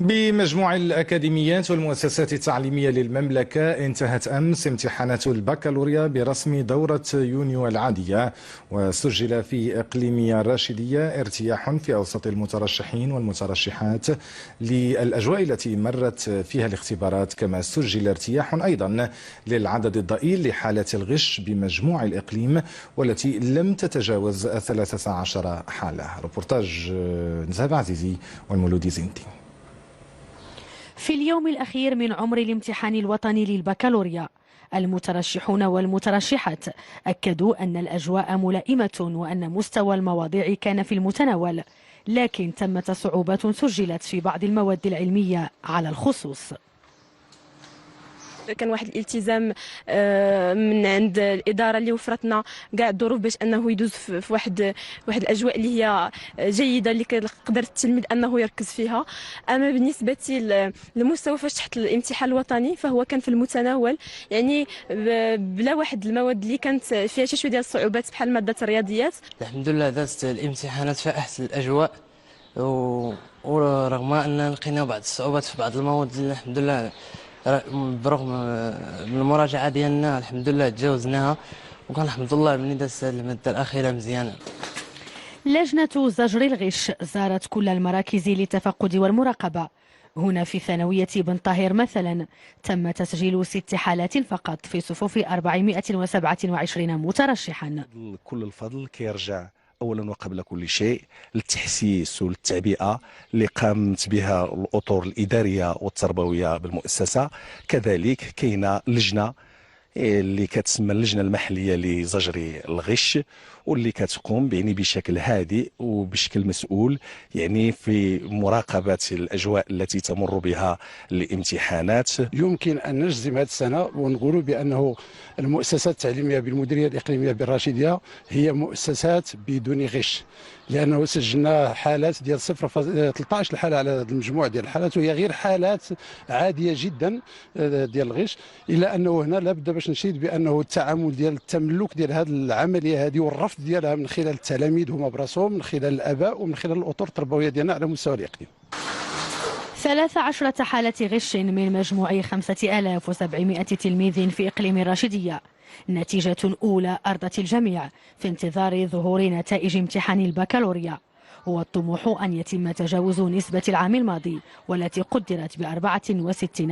بمجموع الأكاديميات والمؤسسات التعليمية للمملكة انتهت أمس امتحانات البكالوريا برسم دورة يونيو العادية، وسجل في إقليم الراشدية ارتياح في أوسط المترشحين والمترشحات للأجواء التي مرت فيها الاختبارات، كما سجل ارتياح أيضا للعدد الضئيل لحالات الغش بمجموع الإقليم والتي لم تتجاوز 13 حالة. ريبورتاج نزهة عزيزي والمولودي زينتي. في اليوم الأخير من عمر الامتحان الوطني للبكالوريا، المترشحون والمترشحات أكدوا أن الأجواء ملائمة وأن مستوى المواضيع كان في المتناول، لكن تمت صعوبات سجلت في بعض المواد العلمية على الخصوص. كان واحد الالتزام من عند الاداره اللي وفرتنا كاع الظروف باش انه يدوز في واحد الاجواء اللي هي جيده اللي قدر التلميذ انه يركز فيها. اما بالنسبه للمستوى فاش تحت الامتحان الوطني فهو كان في المتناول، يعني بلا واحد المواد اللي كانت فيها شي شويه ديال الصعوبات بحال ماده الرياضيات. الحمد لله دازت الامتحانات في احسن الاجواء، ورغم ان لقينا بعض الصعوبات في بعض المواد الحمد لله برغم من المراجعه ديالنا الحمد لله تجاوزناها، وكنحمد الله بلي دازت الماده الاخيره مزيانه. لجنة زجر الغش زارت كل المراكز للتفقد والمراقبة. هنا في ثانوية بن طاهر مثلا تم تسجيل 6 حالات فقط في صفوف 427 مترشحا. كل الفضل كيرجع اولا وقبل كل شيء للتحسيس والتعبئه اللي قامت بها الاطر الاداريه والتربويه بالمؤسسه. كذلك كاينه لجنه اللي كتسمى اللجنه المحليه لزجر الغش، واللي كتقوم بشكل هادئ وبشكل مسؤول في مراقبه الاجواء التي تمر بها الامتحانات. يمكن ان نجزم هذه السنه ونقول بانه المؤسسات التعليميه بالمديريه الاقليميه بالراشديه هي مؤسسات بدون غش، لانه سجلنا حالات ديال 13 حاله على هذا المجموع ديال الحالات، وهي غير حالات عاديه جدا ديال الغش، الا انه هنا لابد باش نشيد بانه التعامل ديال التملك ديال هذه العمليه هذه والرفض ديالها من خلال التلاميذ هما براسهم، من خلال الاباء ومن خلال الاطر التربويه ديالنا على مستوى الاقليم. 13 حالة غش من مجموع 5700 تلميذ في إقليم الراشدية، نتيجة أولى أرضت الجميع في انتظار ظهور نتائج امتحان البكالوريا. والطموح أن يتم تجاوز نسبة العام الماضي والتي قدرت ب 64%.